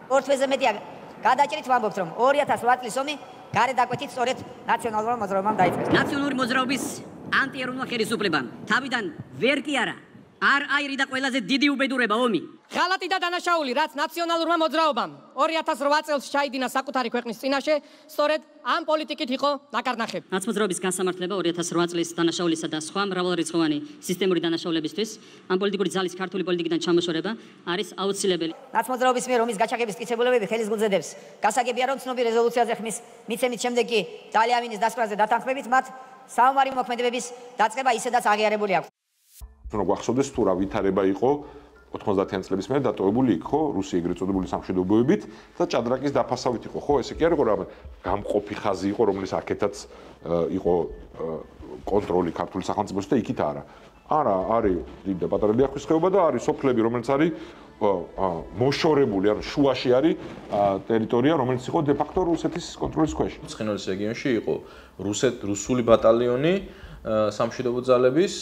ორ თვეზე მეტია გადაჭრით ვამბობთ, რომ 2008 წლის ომი გარე დაკვეთით სწორედ ნაციონალურ მოძრაობამ დაიწყეს. ნაციონალური მოძრაობის ანტიეროვნულმა ხელისუფლებამ თავიდან ვერ კი არა არ აირიდა ყველაზე დიდი უბედურება ომი. ღალატი და დანაშაული, რაც ნაციონალურმა მოძრაობამ 2008 წელს ჩაიდინა საკუთარი ქვეყნის წინაშე, სწორედ ამ პოლიტიკით იყო ნაკარნახები. ნაცმოძრაობის გასამართლება 2008 წლის დანაშაულისა და სხვა მრავალრიცხოვანი სისტემური დანაშაულებისთვის ამ პოლიტიკური ძალის ქართული პოლიტიკიდან ჩამოშორება არის აუცილებელი. ნაცმოძრაობის მიერ ომის გაჩაღების მტკიცებულებები ხელის გულზე დებს. გასაგებია, რომ ცნობილ რეზოლუციაზე ხმის მიცემის შემდეგ კი ტალიამინის დასკვნაზე დათანხმებით მათ საომარი მოქმედებების დაწყება ისედაც აღიარებული აქვს. რომ გვახსოვდეს თუ რა ვითარება იყო 90-იან წლების მერე დატოვებული იქ ხო რუსი ეგრეთ წოდებული სამშვიდობოებით და ჭადრაკის დაფასავით იყო ხო ესე კი არ იყო რა გამყოფი ხაზი იყო რომელიც აქეთაც იყო კონტროლი ქართული სახელმწიფოს და იქით არა არის დიდი და პატარა ლიახვისხეობა და არის სოფლები რომელიც არის მოშორებული ანუ შუაში არის ტერიტორია რომელიც იყო დე ფაქტო რუსეთის კონტროლის ქვეშ. ცხინვალის რეგიონში იყო რუსული ბატალიონი სამშვიდობო ძალების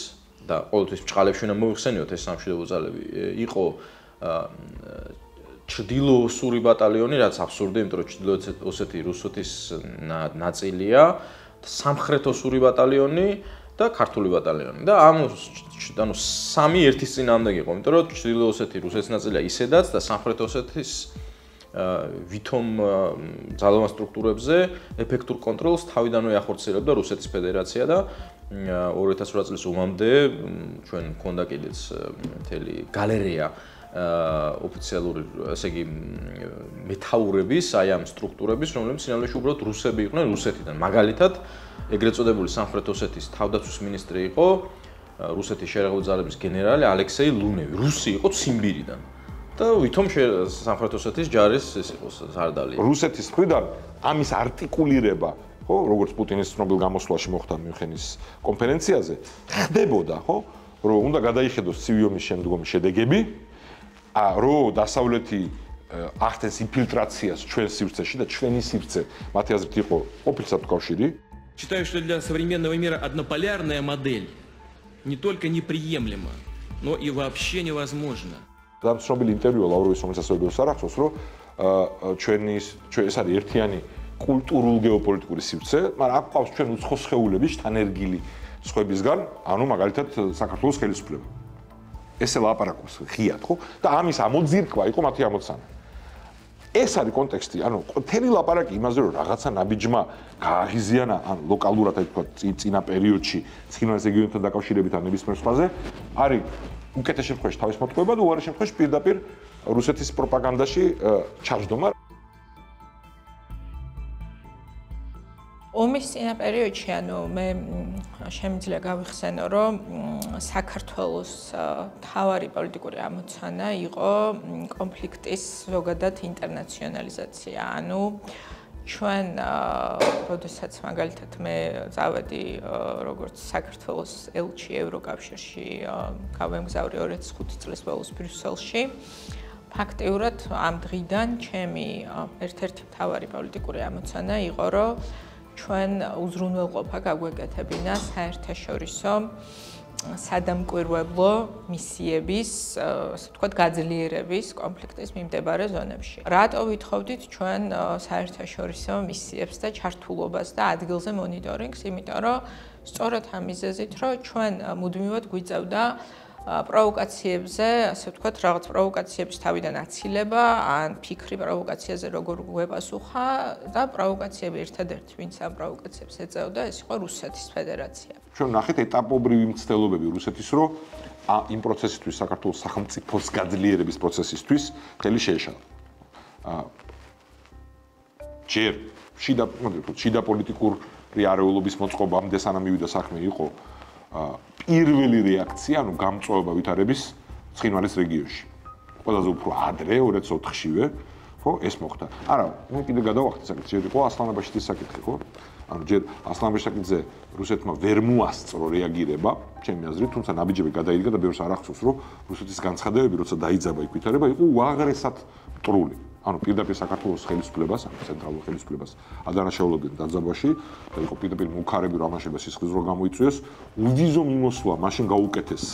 და ყოველთვის ბჭყალებში უნდა მოიხსენიოთ ეს სამშვიდობო ძალები იყო ჩრდილო-ოსური ბატალიონი რაც აბსურდი იმიტომ რომ ჩრდილო-ოსეთი რუსეთის ნაწილია სამხრეთ-ოსური ბატალიონი და ქართული ბატალიონი და ანუ სამი ერთის წინააღმდეგ იყო იმიტომ რომ ჩრდილო-ოსეთი რუსეთის ნაწილია ისედაც და სამხრეთ-ოსეთის ვითომ ძალოვან სტრუქტურებზე ეფექტურ კონტროლს თავიდანვე ახორციელებდა რუსეთის ფედერაცია და 2008 წლის ომამდე ჩვენ მქონდა კიდეც მთელი გალერეა ოფიციალური ესე იგი მეთაურების აი ამ სტრუქტურების რომლებიც სინამდვილეში უბრალოდ რუსები იყვნენ რუსეთიდან მაგალითად ეგრეთ წოდებული სამხრეთ ოსეთის თავდაცვის მინისტრი იყო რუსეთის შერეღებული ძალების გენერალი ალექსეი ლუნევი რუსი იყო ციმბირიდან და ვითომ სამხრეთ ოსეთის ჯარის ეს იყო ზარდალი რუსეთის მხრიდან ამის არტიკულირება ხო როგორც პუტინის ცნობილ გამოსვლაში მოხდა მიუნხენის კონფერენციაზე ხდებოდა ხო რომ უნდა გადაიხედოს ცივი ომის შემდგომი შედეგები რომ დასავლეთი ახდენს ინფილტრაციას ჩვენ სივრცეში და ჩვენი სივრცე მათი აზრით იყო ყოფილსად კავშირი. Считаю, что для современного мира однополярная модель не только неприемлема, но и вообще невозможна. და ცნობილი ინტერვიუ ლავროვის რომელსაც ასევე ბევრს არ ახსოვს რომ ჩვენ ეს არის ერთიანი კულტურულ გეოპოლიტიკური სივრცე, მაგრამ აქ ყავს ჩვენ უცხო სხეულების თანერგილი სხვებისგან, ანუ მაგალითად საქართველოს ხელისუფლება. ესე ლაპარაკობს ღიად, ხო? და ამის ამოძირკვა იყო მათი ამოცანა. ეს არის კონტექსტი, ანუ მთელი ლაპარაკი იმაზე, რომ რაღაცა ნაბიჯმა გააღიზიანა, ან ლოკალურად აი თქვა წინა პერიოდში ცხინვალის რეგიონთან დაკავშირებით ან ნებისმიერ სხვაზე, არის უკეთეს შემთხვევაში თავის მოტყუება და უარეს შემთხვევაში პირდაპირ რუსეთის პროპაგანდაში ჩაჯდომა. ომის წინა პერიოდში, ანუ მე შემიძლია გავიხსენო, რომ საქართველოს მთავარი პოლიტიკური ამოცანა იყო კონფლიქტის ზოგადად ინტერნაციონალიზაცია. ანუ ჩვენ, როდესაც მაგალითად მე წავედი როგორც საქართველოს ელჩი ევროკავშირში, გავემგზავრე 2005 წლის ბოლოს ბრიუსელში. ფაქტიურად ამ დღიდან ჩემი ერთ-ერთი მთავარი პოლიტიკური ამოცანა იყო, რომ ჩვენ უზრუნველყოფა გაგვეკეთებინა საერთაშორისო სადამკვირვებლო მისიების, ასე ვთქვათ, გაძლიერების კონფლიქტის მიმდებარე ზონებში. რატო ვითხოვდით ჩვენ საერთაშორისო მისიებს და ჩართულობას და ადგილზე მონიტორინგს? იმიტომ რომ სწორედ ამ მიზეზით, რომ ჩვენ მუდმივად გვიწევდა პროვოკაციებზე, ასე ვთქვათ, რაღაც პროვოკაციების თავიდან აცილება, ან ფიქრი პროვოკაციაზე როგორ გვეპასუხა და პროვოკაციები ერთადერთი, ვინც ამ პროვოკაციებს ეწეოდა, ეს იყო რუსეთის ფედერაცია. ჩვენ ნახეთ ეტაპობრივი მცდელობები რუსეთის, რომ იმ პროცესისთვის, საქართველოს სახელმწიფოს გაძლიერების პროცესისთვის ხელი შეეშალა. ჯერ შიდა პოლიტიკური არეულობის მოწყობამდე სანამ მივიდა საქმე იყო პირველი რეაქცია, ანუ გამწვავება ვითარების ცხინვალის რეგიონში. ყველაზე უფრო ადრე 2004-შივე, ხო, ეს მოხდა. არა, მე კიდე გადავახტე საკითხი, ჯერ იყო ასლანაბაშიძის საკითხი, ხო? ანუ ჯერ ასლანაბაშიძე რუსეთმა ვერ მოასწრო რეაგირება, ჩემი აზრით, თუმცა ნაბიჯები გადაიდგა და ბევრს არ ახსოვს, რომ რუსეთის განცხადებები, როცა დაიძაბა იქ ვითარება, იყო უაღრესად მტრული. ანუ პირდაპირ საქართველოს ხელისუფლებას, ანუ ცენტრალურ ხელისუფლებას ადანაშაულებდნენ დაძაბვაში და იყო პირდაპირ მუქარები რომ ამაშება სისხლის რო გამოიწვიოს, უდიდო მიმოსვლა მაშინ გაუკეთეს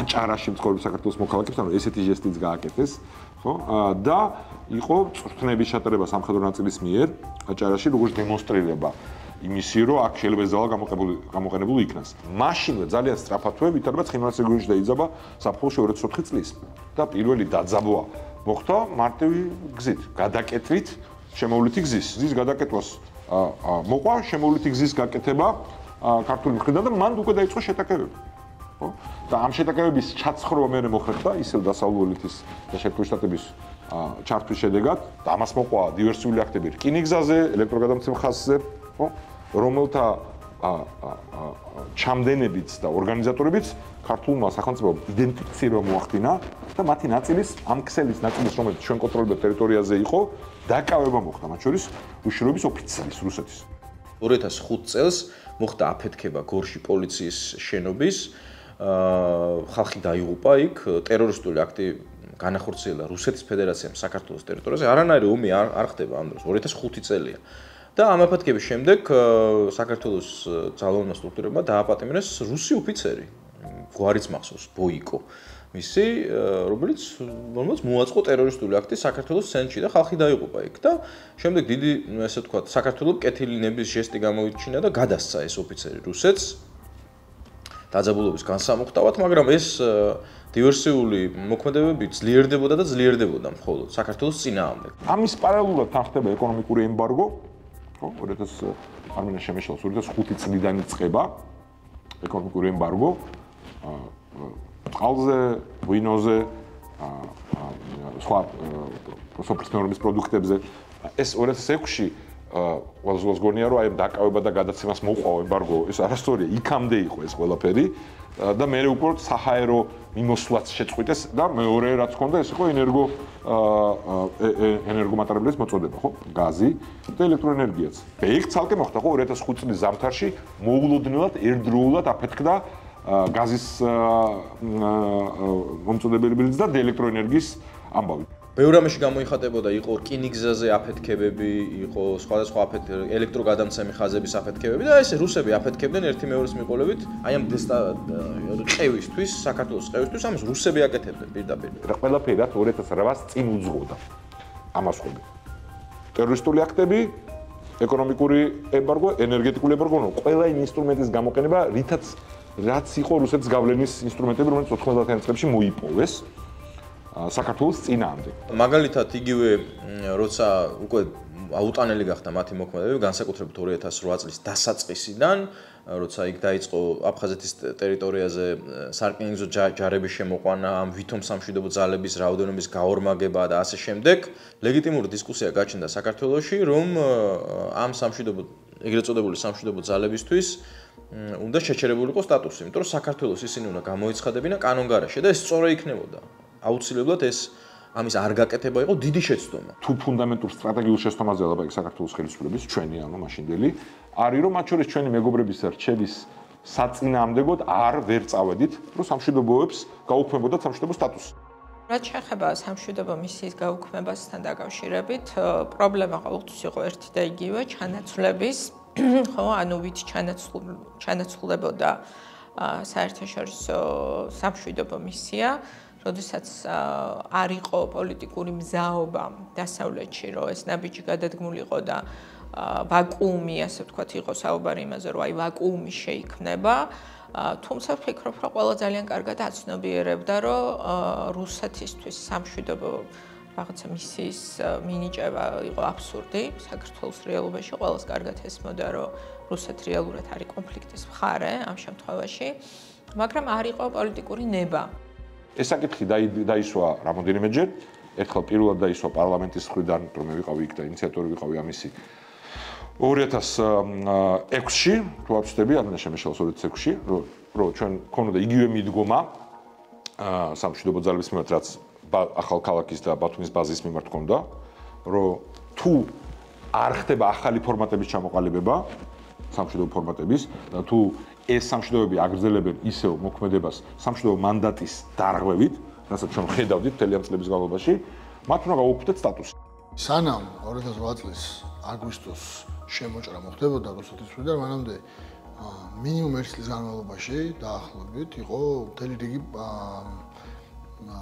აჭარაში მცხოვრებ საქართველოს მოქალაქეებს, ანუ ესეთი ჟესტიც გააკეთეს, ხო? და იყო წვრთნების ჩატარება სამხედრო ნაწილის მიერ აჭარაში, როგორც დემონსტრირება იმისი, რომ აქ შეიძლება ზალა გამოყენებული იქნას. მაშინვე ძალიან სწრაფადვე ვითარდება ცხინვალის რეგიონში და იძაბა საფრთხეში 2004 წლის და პირველი დაძაბვა მოხდა მარტივი გზით, გადაკეთვით, შემოვლითი გზის გადაკეთვას მოყვა შემოვლითი გზის გაკეთება ქართული მხრიდან და მან უკვე დაიწყო შეტაკებები. ხო? და ამ შეტაკებების ჩაცხრობა მე მოხდა ისევ დასავლეთის და შეერთებული შტატების ჩართვის შედეგად და ამას მოყვა დივერსიული აქტები რკინიგზაზე, ელექტროგადამცემ ხაზზე, ხო? რომელთა ჩამდენებიც და ორგანიზატორებიც ქართულმა სახელმწიფომ იდენტიფიცირება მოახდინა და მათი ნაწილის ამ ქსელის ნაწილის რომელიც ჩვენ კონტროლებდა ტერიტორიაზე იყო დაკავება მოხდა მათ შორის უშიშროების ოფიცრის რუსეთის 2005 წელს მოხდა აფეთქება გორში პოლიციის შენობის ხალხი დაიღუპა იქ ტერორისტული აქტი განახორციელა რუსეთის ფედერაციამ საქართველოს ტერიტორიაზე არანაირი ომი არ ხდება ამ დროს 2005 წელია და ამ აფეთქების შემდეგ საქართველოს ძალოვანმა სტრუქტურებმა დააპატიმრეს რუსი ოფიცერი გვარიც მახსოვს ბოიკო მისი რომელიც მოაწყო ტერორისტული აქტი საქართველოს ცენტრში და ხალხი დაიღუპა იქ და შემდეგ დიდი ესე ვთქვათ საქართველოს კეთილინების ჟესტი გამოიჩინა და გადასცა ეს ოფიცერი რუსეთს დაძაბულობის განსამუხტავად მაგრამ ეს დივერსიული მოქმედებები ძლიერდებოდა და ძლიერდებოდა მხოლოდ საქართველოს წინააღმდეგ ამის პარალელურად თან ხდება ეკონომიკური ემბარგო 2000 არმინას შემეშალს 2005 წლიდან იწყება ეკონომიკური ემბარგო წყალზე, ღვინოზე, სხვა სოფლის პროდუქტებზე. ეს 2006-ში ყველას გონია რომ აი დაკავება და გადაცემას მოყვა ემბარგო, ეს არასწორია, იქამდე იყო ეს ყველაფერი და მე უკვე საჰაერო მიმოსვლაც შეწყვიტეს და მეორე რაც ჰქონდა ეს იყო ენერგომატარებლების მოწოდება, ხო? გაზი და ელექტროენერგიაც. და იქ ცალკე მოხდა ხო 2005 წლის ზამთარში მოულოდნელად ერთდროულად აფეთქდა გაზის მომწოდებელიც და ელექტროენერგიის ამბავი. ბევრ რამეში გამოიხატებოდა იყო რკინიგზაზე აფეთქებები, იყო სხვადასხვა ელექტროგადამცემი ხაზების აფეთქებები და ესე რუსები აფეთქებდნენ ერთი მეორის მიყოლებით, აი ამ ყევისთვის, საქართველოს ყევისთვის ამას რუსები აკეთებდნენ პირდაპირ. და ყველაფერი რაც 2008-ს წინ უძღოდა. ამას ხვდები. ტერორისტული აქტები, ეკონომიკური ემბარგო, ენერგეტიკული ემბარგო, ყველა იმ ინსტრუმენტის გამოყენება, რაც იყო რუსეთის გავლენის ინსტრუმენტები, რომელიც 90-იან წლებში მოიპოვეს საქართველოს წინააღმდეგ. მაგალითად, იგივე როცა უკვე აუტანელი გახდა მათი მოქმედებები, განსაკუთრებით 2008 წლის დასაწყისიდან, როცა იქ დაიწყო აფხაზეთის ტერიტორიაზე სარკინიგზო ჯარების შემოყვანა, ამ ვითომ სამშვიდობო ძალების რაოდენობის გაორმაგება და ასე შემდეგ, ლეგიტიმური დისკუსია გაჩნდა საქართველოში, რომ ამ სამშვიდობო ეგრეთ წოდებული სამშვიდობო ძალებისთვის უნდა შეჩერებულიყო სტატუსი, იმიტომ რომ საქართველოს ისინი უნდა გამოეცხადებინა კანონგარაში და ეს სწორი იქნებოდა. აუცილებლად ეს ამის არ გაკეთება იყო დიდი შეცდომა. თუ ფუნდამენტურ სტრატეგიულ შეცდომაზე ლაპარაკი საქართველოს ხელისუფლების ჩვენი ანუ მაშინდელი არის რომ მათ შორის ჩვენი მეგობრების რჩევის საწინააღმდეგოდ ვერ წავედით, რომ სამშვიდობოებს გაუქმებოდათ სამშვიდობო სტატუსი. რაც შეეხება სამშვიდობო მისიის გაუქმებასთან დაკავშირებით, პრობლემა ყოველთვის იყო ერთი და იგივე ჩანაცვლების, ხო, ანუ ვით ჩანაცვლებოდა საერთაშორისო სამშვიდობო მისია, როდესაც არ იყო პოლიტიკური მზაობა დასავლეთში, რომ ეს ნაბიჯი გადადგმულიყო და ვაკუუმი, ასე ვთქვათ, იყო საუბარი იმაზე, რომ აი ვაკუუმი შეიქმნება. თუმცა ვფიქრობ, რომ ყველა ძალიან კარგად აცნობიერებდა, რომ რუსეთისთვის სამშვიდობო რაღაცა მისიის მინიჭება იყო აბსურდი. საქართველოს რეალობაში ყველას კარგად ესმოდა, რომ რუსეთი რეალურად არის კონფლიქტის მხარე ამ შემთხვევაში, მაგრამ არ იყო პოლიტიკური ნება. ეს საკითხი დაისვა რამოდენიმეჯერ, ერთხელ პირველად დაისვა პარლამენტის მხრიდან, რომ მე ვიყავი იქ და ინიციატორი ვიყავი ამისი 2006-ში, თუ ვაფშტები, ამან შემეშალს 2006-ში, რომ ჩვენ ქონოდა იგივე მიდგომა სამშვიდობო ძალების მიმართ, რაც ახალქალაქის და ბათუმის ბაზის მიმართ ქონდა, რომ თუ არ ხდება ახალი ფორმატების ჩამოყალიბება, სამშვიდობო ფორმატების და თუ ეს სამშვიდობოები აგრძელებენ ისევ მოქმედებას სამშვიდობო მანდატის დარღვევით, რასაც ჩვენ ხედავდით მთელი ამ წლების განმავლობაში, მათ უნდა გაუქმდეთ სტატუსი. სანამ 2008 წლის აგვისტოს შემოჭრა მოხდებოდა რუსეთის მხრიდან, მანამდე მინიმუმ 1 წლის განმავლობაში დაახლოებით იყო მთელი რიგი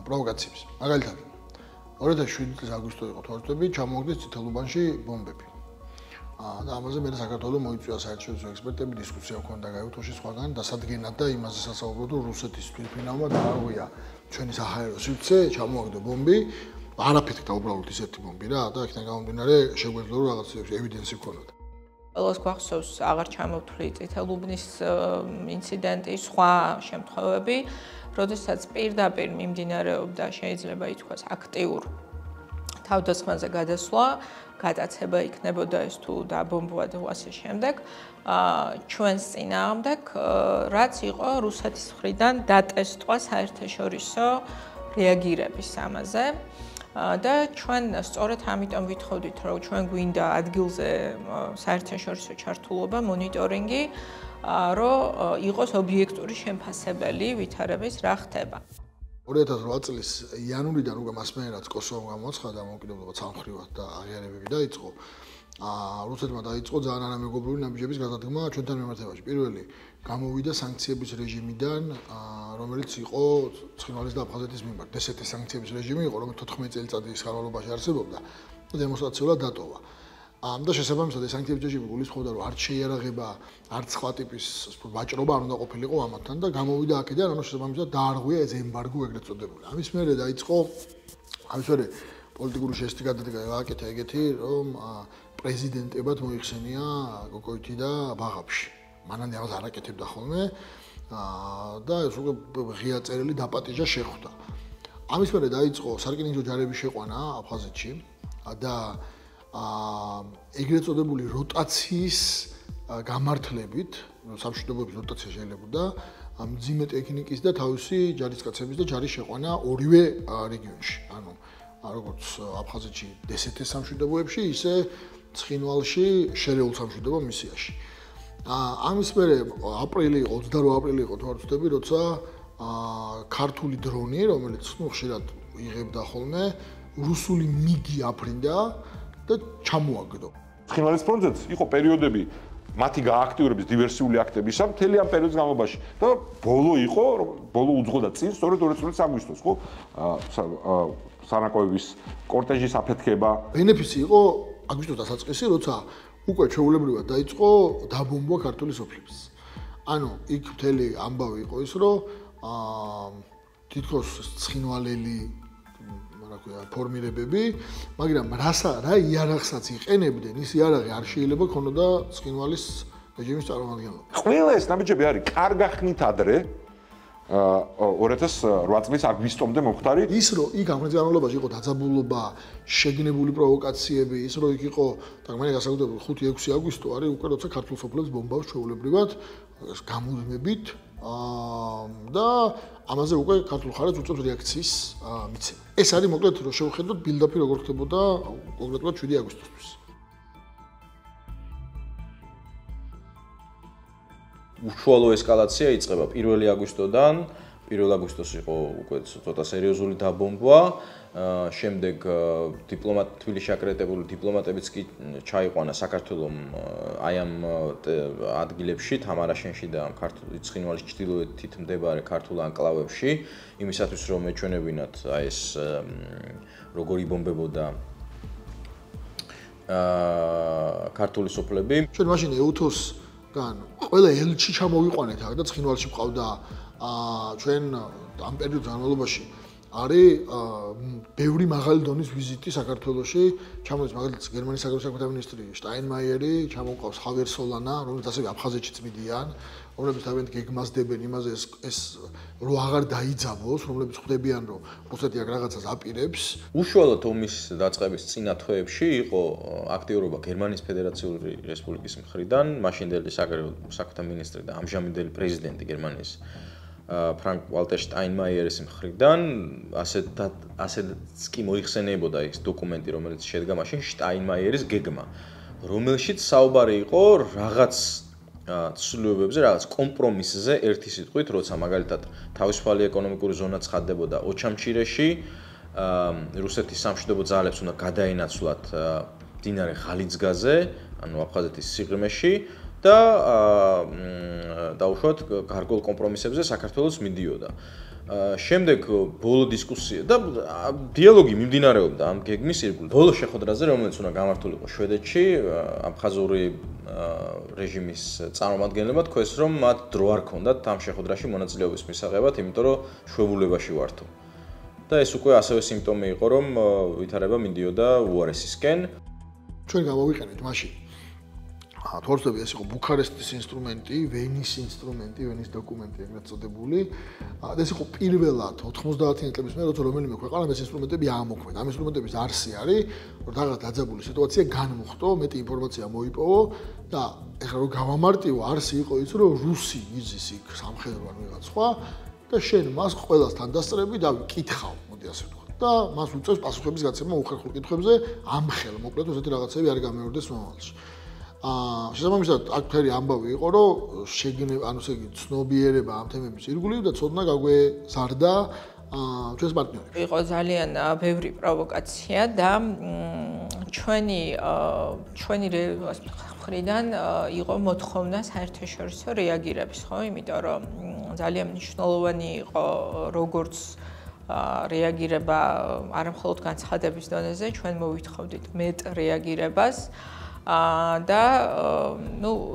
პროვოკაციების. მაგალითად 2007 წლის აგვისტო იყო თვალწები, ჩამოაგდეს წითელუბანში ბომბები. და ამაზე მე საქართველოს მოიწვია საერთაშორისო ექსპერტები დისკუსია ჰქონდა გაიუთოში სხვაგან დასადგენად და იმაზე სასაუბროდ რომ რუსეთის თვითმფრინავმა დაარღვია ჩვენი საჰაერო სივრცე, ჩამოაგდო ბომბი, არაფერი და უბრალოდ ისეთი ბომბი რა და აქედან გამომდინარე შეგვეძლო რომ რაღაც ევიდენსი ჰქონოდა. ყველას გვახსოვს აღარ ჩამოვთვლი წითელუბნის ინციდენტი, სხვა შემთხვევები, როდესაც პირდაპირ მიმდინარეობდა შეიძლება ითქვას აქტიურ თავდასხმაზე გადასვლა, გადაცება იქნებოდა ეს თუ დაბომბვა და ასე შემდეგ. ჩვენს წინააღმდეგ რაც იყო რუსეთის მხრიდან დატესტვა საერთაშორისო რეაგირების ამაზე. და ჩვენ სწორედ ამიტომ ვითხოვდით, რომ ჩვენ გვინდა ადგილზე საერთაშორისო ჩართულობა, მონიტორინგი, რომ იყოს ობიექტური შემფასებელი ვითარების რა ხდება. 2008 წლის იანვრიდან უკვე მასმენერად კოსოვომ გამოცხადა მოკიდებლობა სამხრივად და აღიარებები დაიწყო. რუსეთმა დაიწყო ძალიან არამეგობრული ნაბიჯების გადადგმა ჩვენთან მიმართებაში. პირველი გამოვიდა სანქციების რეჟიმიდან, რომელიც იყო ცხინვალის და აფხაზეთის მიმართ. ესეთი სანქციების რეჟიმი იყო, რომელიც 14 წელიწადის განმავლობაში არსებობდა და დემონსტრაციულად დატოვა. და შესაბამისად ეს სანქციების რეჟიმი გულისხმობდა, რომ არც შეიარაღება, არც სხვა ტიპის ვაჭრობა არ უნდა ყოფილიყო ამათთან და გამოვიდა აქედან, ანუ შესაბამისად დაარღვია ეს ემბარგო ეგრეთ წოდებული. ამის მერე დაიწყო პოლიტიკური შეშტი გადადგა გააკეთა ეგეთი, რომ პრეზიდენტებად მოიხსენია გოგოითი და ბაღაფში. მანამდე ამას არ აკეთებდა ხოლმე და ეს უკვე ღია წერილი დაპატიჟა შეხვდა. ამის მერე დაიწყო სარკინიგზო ჯარების შეყვანა აფხაზეთში და ეგრეთ წოდებული როტაციის გამართლებით, სამშვიდობოების როტაცია შეიძლებოდა მძიმე ტექნიკის და თავისი ჯარისკაცების და ჯარის შეყვანა ორივე რეგიონში. ანუ როგორც აფხაზეთში დსთ სამშვიდობოებში, ისე ცხინვალში შერეულ სამშვიდობო მისიაში. ამის მერე 28 აპრილი იყო თუ არ ვცდები, როცა ქართული დრონი, რომელიც ხშირად იღებდა ხოლმე, რუსული მიგი აფრინდა და ჩამოაგდო. ცხინვალის ფრონტზეც იყო პერიოდები მათი გააქტიურების დივერსიული აქტებისა მთელი ამ პერიოდის განმავლობაში და ბოლო უძღოდა წინ სწორედ 20 წლის აგვისტოს, ხო? სანაკოების კორტეჟის აფეთქება. ბენეფისი იყო აგვისტოს დასაწყისი, როცა უკვე ჩვეულებრივად დაიწყო დაბომბვა ქართული სოფლების. ანუ იქ მთელი ამბავი იყო ის, რომ თითქოს ცხინვალელი ფორმირებები, მაგრამ რა იარაღსაც იყენებდნენ, ის იარაღი არ შეიძლება ქონოდა ცხინვალის რეჟიმის წარმომადგენლობა. ყველა ეს ნაბიჯები არის კარგახნით ადრე 2008 წლის აგვისტომდე მომხდარი. ის რომ იქ ამ განმავლობაში იყო დაძაბულობა, შეგნებული პროვოკაციები, ის რომ იქ იყო, თქმəni გასაგებია 5-6 აგვისტო არის უკვე როცა ქართულ სოფლებს ბომბავს ჩვეულებრივად გამუდმებით და ამაზე უკვე ქართულ ხარეს უწევს რეაქციის მიცემა. ეს არის მოკლედ რომ შევხედოთ ბილდაპი როგორ ხდებოდა კონკრეტულად 7 აგვისტოსთვის. უშუალო ესკალაცია იწყება 1 აგვისტოდან. 1 აგვისტოს იყო უკვე ცოტა სერიოზული დაბომბვა. შემდეგ თბილისში აკრედიტებული დიპლომატებიც კი ჩაიყვანა საქართველოს აი ამ ადგილებში, თამარაშენში და ცხინვალის ჩრდილოეთით მდებარე ქართულ ანკლავებში, იმისათვის რომ ეჩვენებინათ აი ეს როგორი ბომბებოდა ქართული სოფლები. ჩვენ მაშინ ეუთოსგან ყველა ელჩი ჩამოვიყვანეთ აქ და ცხინვალში მყავდა ჩვენ ამ პერიოდის განმავლობაში არის ბევრი მაღალი დონის ვიზიტი საქართველოში, ჩამოდის მაგალითად გერმანიის საგარეო საქმეთა მინისტრი შტაინმაიერი, ჩამოყავს ხავიერ სოლანა, რომელიც ასევე აფხაზეთში წმიდიან, რომლებიც თავიანთ გეგმასდებენ იმაზე ეს რო აღარ დაიძაბოს, რომლებიც ხვდებიან რომ რუსეთი აქ რაღაცას აპირებს. უშუალოდ ომის დაწყების წინა თვეებში იყო აქტიურობა გერმანიის ფედერაციული რესპუბლიკის მხრიდან, მაშინდელი საგარეო საქმეთა მინისტრი და ამჟამინდელი პრეზიდენტი გერმანიის ფრანკ ვალტერ შტაინმაიერის მხრიდან ასეც კი მოიხსენებოდა ის დოკუმენტი, რომელიც შედგა მაშინ შტაინმაიერის გეგმა, რომელშიც საუბარი იყო რაღაც ცვლილებებზე რაღაც კომპრომისზე ერთი სიტყვით, როცა მაგალითად თავისუფალი ეკონომიკური ზონა ცხადდებოდა ოჩამჩირეში, რუსეთის სამშვიდობო ძალებს უნდა გადაენაცვლათ მდინარე ხალიძგაზე, ანუ აფხაზეთის სიღრმეში და დაუშვათ გარკვეულ კომპრომისებზე საქართველოს მიდიოდა. შემდეგ ბოლო დისკუსია და დიალოგი მიმდინარეობდა ამ გეგმის ირგვლივ. ბოლო შეხვედრაზე, რომელიც უნდა გამართულიყო შვედეთში, აფხაზური რეჟიმის წარმომადგენლებმა თქვეს, რომ მათ დრო არ ქონდათ ამ შეხვედრაში მონაწილეობის მისაღებად, იმიტომ რომ შვებულებაში ვართო. და ეს უკვე ასევე სიმპტომი იყო, რომ ვითარება მიდიოდა უარესისკენ. ჩვენ გამოვიყენეთ მაშინ თორსები ეს იყო ბუქარესტის ინსტრუმენტი, ვენის ინსტრუმენტი, ვენის დოკუმენტი ეგრეთ წოდებული. ეს იყო პირველად 90-იანი წლების მერე, როცა რომელიმე ქვეყანამ ეს ინსტრუმენტები ამოქმედა. ამ ინსტრუმენტების არსი არის, რომ რაღაც დაძაბული სიტუაცია განმოხტო, მეტი ინფორმაცია მოიპოვო და ეხლა რომ გავამარტივო, არსი იყო ის, რომ რუსი იზის იქ სამხედრო ან ვიღაც სხვა და შენ მას ყველასთან დასწრები და ვიკითხავ, მოდი ასე ვთქვა. და მას უწევს პასუხების გაცემა უხერხულ კითხვებზე, ამხელ, მოკლედ ესეთი რაღაცები არ გამეორდეს მომავალში. შესაბამისად, აქ ფერი ამბავი იყო, რომ ანუ ესე იგი ცნობიერება ამ თემების ირგვლივ და ცოდნა გაგვეზარდა ჩვენს პარტნიორებს. იყო ძალიან ბევრი პროვოკაცია და ჩვენი მხრიდან იყო მოთხოვნა საერთაშორისო რეაგირების, ხო? იმიტომ რომ ძალიან მნიშვნელოვანი იყო როგორც რეაგირება არამხოლოდ განცხადების დონეზე, ჩვენ მოვითხოვდით მეტ რეაგირებას. და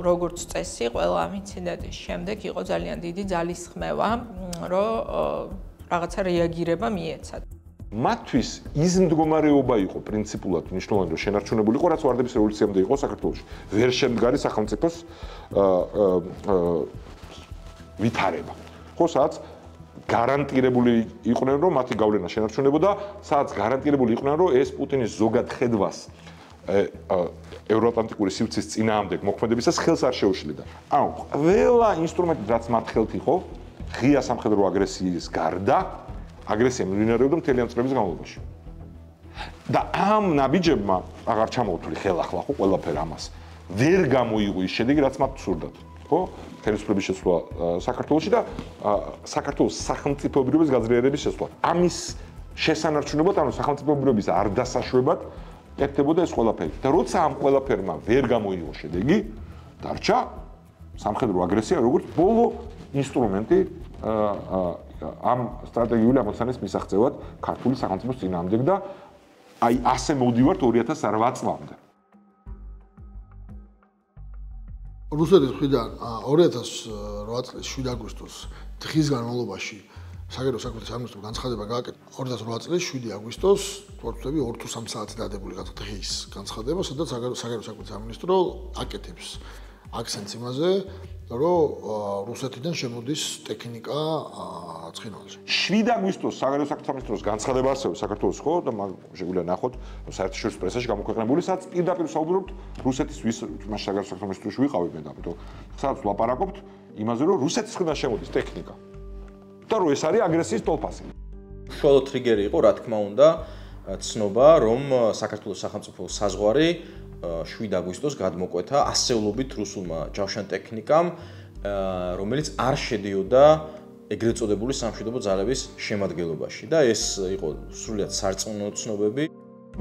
როგორც წესი, ყველა ამ ინციდენტის შემდეგ იყო ძალიან დიდი ძალისხმევა, რომ რაღაცა რეაგირება მიეცათ. მათთვის ის მდგომარეობა იყო პრინციპულად მნიშვნელოვანი, რომ შენარჩუნებული იყო, რაც ვარდების რევოლუციამდე იყო საქართველოში. ვერ შემდგარი სახელმწიფოს ვითარება. ხო, სადაც გარანტირებული იყვნენ, რომ მათი გავლენა შენარჩუნებოდა, სადაც გარანტირებული იყვნენ, რომ ეს პუტინის ზოგად ხედვას ევროატლანტიკური სივრცის წინააღმდეგ მოქმედებისას ხელს არ შეუშლიდა. ანუ ყველა ინსტრუმენტი, რაც მათ ხელთ იყო, ღია სამხედრო აგრესიის გარდა, აგრესია მიმდინარეობდა მთელი ამ წლების განმავლობაში. და ამ ნაბიჯებმა აღარ ჩამოუთვლი ხელახლა ხო ყველაფერ ამას. ვერ გამოიღო ის შედეგი, რაც მათ სურდათ. ხო? ხელისუფლების შეცვლა საქართველოში და საქართველოს სახელმწიფოებრიობის გაძლიერების შეცვლა. ამის შესანარჩუნებლად, ანუ სახელმწიფოებრიობის არ დასაშვებად ეკეთებოდა ეს ყველაფერი. და როცა ამ ყველაფერმა ვერ გამოიღო შედეგი, დარჩა სამხედრო აგრესია, როგორც ბოლო ინსტრუმენტი ამ სტრატეგიული ამოცანის მისაღწევად ქართული სახელმწიფოს წინააღმდეგ და აი ასე მოვდივართ 2008 წლამდე. რუსეთის მხრიდან 2008 წლის 7 აგვისტოს დღის განმავლობაში საგარეო საქმეთა სამინისტრომ განცხადება გააკეთა 2008 წლის 7 აგვისტოს თორსები 2 თუ 3 საათი დადებული დღის განცხადება, სადაც საგარეო საქმეთა სამინისტრო აკეთებს აქცენტს იმაზე, რომ რუსეთიდან შემოდის ტექნიკა ცხინვალში. 7 აგვისტოს საგარეო საქმეთა სამინისტროს განცხადება ასევე საქართველოს ხო და შეგვიძლია ნახოთ საერთაშორისო პრესაში გამოქვეყნებული, სადაც პირდაპირ საუბრობთ რუსეთის მაშინ საგარეო საქმეთა სამინისტროში ვიყავი მე და ამიტომ სადაც ვლაპარაკობთ იმაზე, რომ რუსეთის მხრიდან შემოდის ტექნიკა. და რომ ეს არის აგრესიის ტოლფასი. უშუალო ტრიგერი იყო, რა თქმა უნდა, ცნობა, რომ საქართველოს სახელმწიფო საზღვარი 7 აგვისტოს გადმოკვეთა ასეულობით რუსულმა ჯავშან ტექნიკამ, რომელიც არ შედიოდა ეგრეთ წოდებული სამშვიდობო ძალების შემადგენლობაში და ეს იყო სრულიად სარწმუნო ცნობები.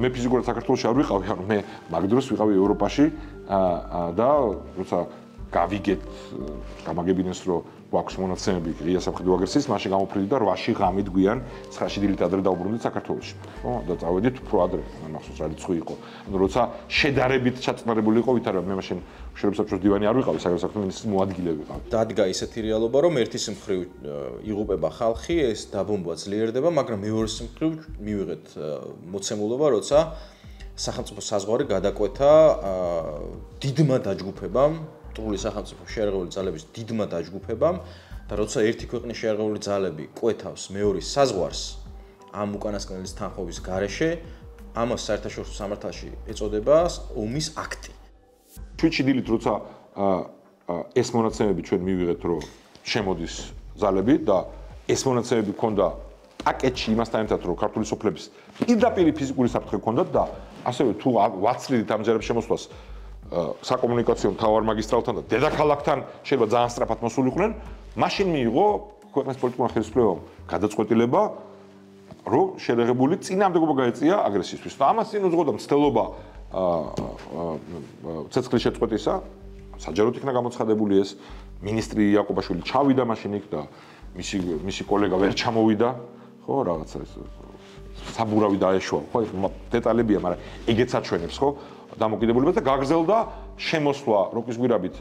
მე ფიზიკურად საქართველოში არ ვიყავი, ანუ მე მაგ დროს ვიყავი ევროპაში და როცა გავიგეთ გამაგებინეს რომ გვაქვს მონაცემები ღია სამხედრო აგრესიის, მაშინ გამოფრინდი და 8-ში ღამით გვიან 9-ში დილით ადრე დავუბრუნდით საქართველოში. ხო, და წავედით უფრო ადრე, მახსოვს რა რიცხვი იყო. ანუ როცა შედარებით ჩაწნარებული იყო ვითარება, მე მაშინ მშვიდობის საბჭოს დივანი არ ვიყავი, საგარეო საქმეთა მინისტრის მოადგილე ვიყავი. დადგა ისეთი რეალობა, რომ ერთის მხრივ იღუპება ხალხი, ეს დაბომბვა ძლიერდება, მაგრამ მეორეს მხრივ მივიღეთ მოცემულობა, როცა სახელმწიფო საზღვარი გადაკვეთა დიდმა დაჯგუფებამ ტრული სახელმწიფო შეერღებული ძალების დიდმა დაჯგუფებამ და როცა ერთი ქვეყნის შეერღებული ძალები კვეთავს მეორის საზღვარს ამ უკანასკნელის თანხმობის გარეშე, ამას საერთაშორისო სამართალში ეწოდება ომის აქტი. 7-ში დილით როცა ეს მონაცემები ჩვენ მივიღეთ, რომ შემოდის ძალები და ეს მონაცემები ჰქონდა პაკეტში იმასთან ერთად, რომ ქართული სოფლების პირდაპირ ფიზიკური საფრთხე ჰქონდათ და ასევე თუ ვაცლიდით ამ ჯერების შემოსვლას საკომუნიკაციო მთავარ მაგისტრალთან და დედაქალაქთან შეიძლება ძალიან სწრაფად მოსულიყვნენ, მაშინ მიიღო ქვეყნის პოლიტიკურმა ხელისუფლებამ გადაწყვეტილება, რომ შერეღებული წინააღმდეგობა გაეწია აგრესიისთვის. და ამას წინ უძღოდა მცდელობა ცეცხლის შეწყვეტისა, საჯაროდ იქნა გამოცხადებული ეს, მინისტრი იაკობაშვილი ჩავიდა მაშინ იქ და მისი კოლეგა ვერ ჩამოვიდა, ხო, რაღაცა ეს საბურავი დაეშვა, ხო, დეტალებია, მაგრამ ეგეც აჩვენებს, ხო, დამოკიდებულებას და გაგრძელდა შემოსვლა როკის გვირაბით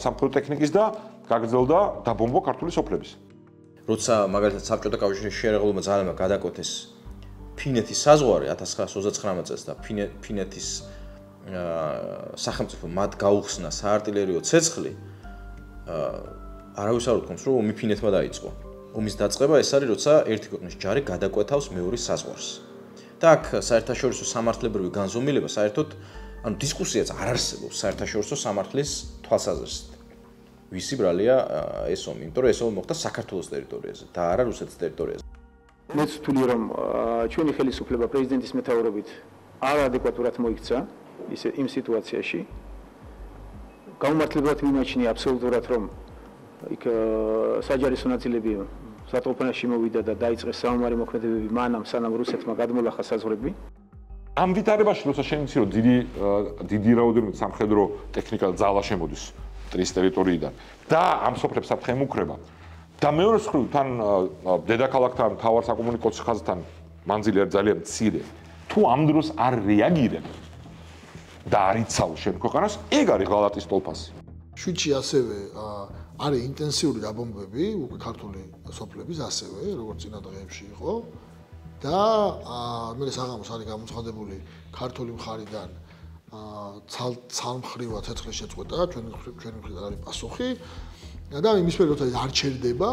სამხედრო ტექნიკის და გაგრძელდა დაბომბვა ქართული სოფლების. როცა მაგალითად საბჭოთა კავშირის შერეღებულმა ძალებმა გადაკვეთეს ფინეთის საზღვარი 1929 წელს და ფინეთის სახელმწიფო მათ გაუხსნა საარტილერიო ცეცხლი, არავის არ უთქვამს, რომ ომი ფინეთმა დაიწყო. ომის დაწყება ეს არის, როცა ერთი ქვეყნის ჯარი გადაკვეთავს მეორის საზღვარს. და აქ საერთაშორისო სამართლებრივი განზომილება საერთოდ, ანუ დისკუსიაც არ არსებობს საერთაშორისო სამართლის თვალსაზრისით. ვისი ბრალია ეს ომი, იმიტომ რომ ეს ომი მოხდა საქართველოს ტერიტორიაზე და არა რუსეთის ტერიტორიაზე. მეც ვთვლი, რომ ჩვენი ხელისუფლება პრეზიდენტის მეთაურობით არაადეკვატურად მოიქცა იმ სიტუაციაში. გაუმართლებლად მიმაჩნია აბსოლუტურად, რომ იქ საჯარისო ნაწილები სატყოპანაში მოვიდა და დაიწყეს საომარი მოქმედებები მანამ, სანამ რუსეთმა გადმოლახა საზღვრები. ამ ვითარებაში, როცა შემიცი, რომ დიდი რაოდენობით სამხედრო ტექნიკა და ძალა შემოდის ტრის ტერიტორიიდან და ამ სოფლებს საფრთხე ემუქრება და მეორე მხრივ თან დედაქალაქთან, მთავარ საკომუნიკაციო ხაზთან მანძილი არის ძალიან მცირე. თუ ამ დროს არ რეაგირებ და არ იცავ შენ ქვეყანას, ეგ არის ღალატის ტოლფასი. შვიდში ასევე არის ინტენსიური დაბომბები უკვე ქართული სოფლების ასევე, როგორც წინა დღეებში იყო და მე საღამოს არის გამოცხადებული ქართული მხარიდან ცალმხრივად ცეცხლის შეწყვეტა, ჩვენი მხრიდან არის პასუხი და იმის მიერ როცა არ ჩერდება,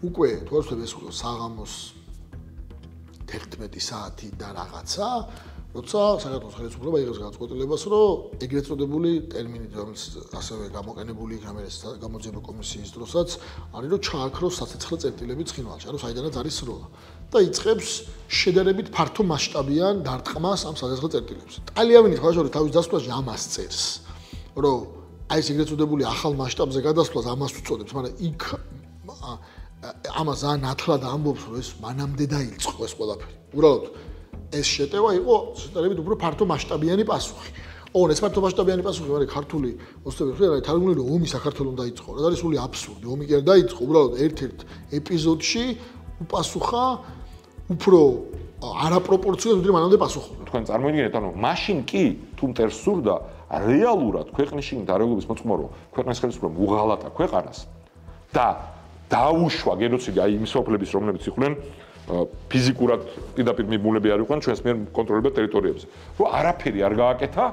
უკვე თუ არ ვთქვი ეს საღამოს 11 საათი და რაღაცა, როცა საქართველოს ხელისუფლება იღებს გადაწყვეტილებას, რომ ეგრეთ წოდებული ტერმინით, რომელიც ასევე გამოყენებული იქნა მე გამოძიება კომისიის დროსაც, არის რომ ჩააქროს საცეცხლე წერტილები ცხინვალში, ანუ საიდანაც არის სროლა და იწყებს შედარებით ფართო მასშტაბიან დარტყმას ამ საცეცხლე წერტილებს. ტალიავინი ხალხური თავის დასკვნაში ამას წერს, რომ აი ეს ეგრეთ წოდებული ახალ მასშტაბზე გადასვლას ამას უწოდებს, მაგრამ იქ ამას ძალიან ნათლად ამბობს, რომ ეს მანამდე დაიწყო ეს ყველაფერი. უბრალოდ ეს შეტევა იყო შედარებით უფრო ფართო მასშტაბიანი პასუხი. ეს ფართო მასშტაბიანი პასუხი არის ქართული ოცნების მხრიდან, არის თარგმნილი, რომ ომი საქართველოს დაიწყო. რა არის სული აბსურდი. ომი კი არ დაიწყო, უბრალოდ ერთ-ერთ ეპიზოდში უპასუხა უფრო არაპროპორციულად ვიდრე მანამდე პასუხობდა. თქვენ წარმოიდგინეთ, ანუ მაშინ კი თუ მტერს სურდა რეალურად ქვეყნის შიგნით დარღვევების მოწყმორო ქვეყნის ხელისუფლებამ უღალატა ქვეყანას და დაუშვა გენოციდი აი იმ სოფლების, რომლებიც იყვნენ ფიზიკურად პირდაპირ მიმულები არ იყვნენ ჩვენს მიერ კონტროლებად ტერიტორიებზე. რომ არაფერი არ გააკეთა,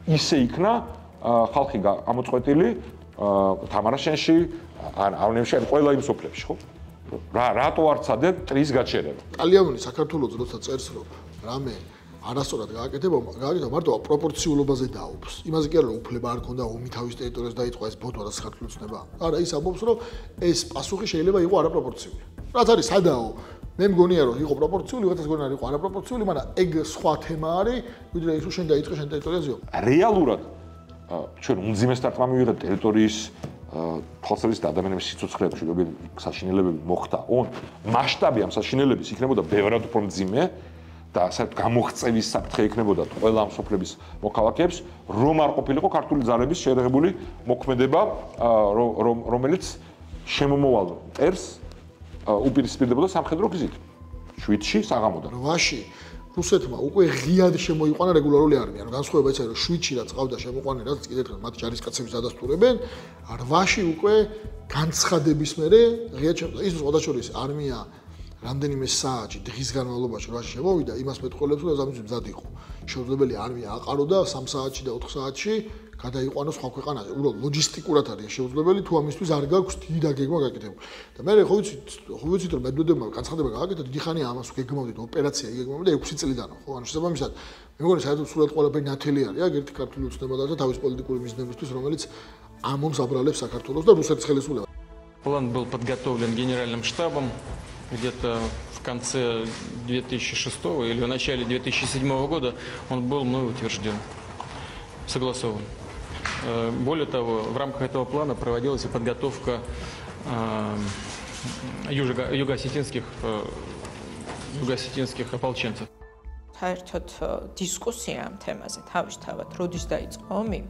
ისე იქნა ხალხი ამოწყვეტილი თამარაშენში, ავნებში, ყველა იმ სოფლებში, ხო? რატო არ ცადე ტრის გაჩერება? ტალიავინი საქართველოს როცა წერს, რომ რამე არასწორად გააკეთება, მარტო პროპორციულობაზე დაობს. იმაზე კი არა, რომ უფლება არ ქონდა ომი თავის ტერიტორიაზე დაიწყო ეს ბოთვა და საქართველოს ცნება. არა, ის ამბობს, რომ ეს პასუხი შეიძლება იყოს არაპროპორციული. რაც არის სადაო, მე მგონია, რომ იყო პროპორციული, ვიღაცას გონია, რომ იყო არაპროპორციული, მაგრამ ეგ სხვა თემა არის, ვიდრე ის, რომ შენ დაიწყე შენ ტერიტორიაზე. რეალურად ჩვენ უმძიმეს დარტყმა მივიღეთ ტერიტორიის თვალსაზრისით და ადამიანების სიცოცხლეებში, როგორ საშინელებები მოხდა. მასშტაბი ამ საშინელების იქნებოდა ბევრად უფრო მძიმე და საერთოდ გამოღწევის საფრთხე იქნებოდა ყველა ამ სოფლების მოქალაქეებს, რომ არ ყოფილიყო ქართული ძალების შერეღებული მოქმედება, რომელიც შემომოვალ მტერს უპირისპირდებოდა სამხედრო გზით. 7-ში საღამოდან. 8-ში რუსეთმა უკვე ღიად შემოიყვანა რეგულარული არმია. ანუ განსხვავება ის არის, რომ 7-ში რაც ყავდა შემოყვანა, რაც კიდევ ერთხელ მათ ჯარისკაცებს ადასტურებენ, 8-ში უკვე განცხადების მერე ღიად შემოიყვანა. ის სხვადასხვა არმია რამდენიმე საათში დღის განმავლობაში 8-ში შემოვიდა, იმას მეტყოლებს, რომ ამის მზად იყო. შეუძლებელი არმია აყარო და 3 საათში და 4 საათში გადაიყვანოს სხვა ქვეყანაზე. უბრალოდ ლოჯისტიკურად არის შეუძლებელი, თუ ამისთვის არ გაქვს დიდი დაგეგმა გაკეთებული. და მე ხო ვიცით რომ მედვედევმა განცხადება გააკეთა, დიდი ხანია ამას გეგმავდით ოპერაცია იგეგმავდა 6 წლიდან, ხო? ანუ შესაბამისად, მე მგონი საერთოდ სულად ყველაფერი ნათელი არის, აქ ერთი ქართული უცნება და თავის პოლიტიკური მიზნებისთვის, რომელიც ამ ომს აბრალებს საქართველოს და რუსეთის ხელისუფლებას. План был подготовлен генеральным штабом где-то в конце 2006 или в начале 2007 года он был мной утвержден. согласован. Более того, в рамках этого плана проводилась и подготовка юго-осетинских ополченцев. საერთოდ დისკუსია ამ თემაზე თავისთავად როდის დაიწყო ომი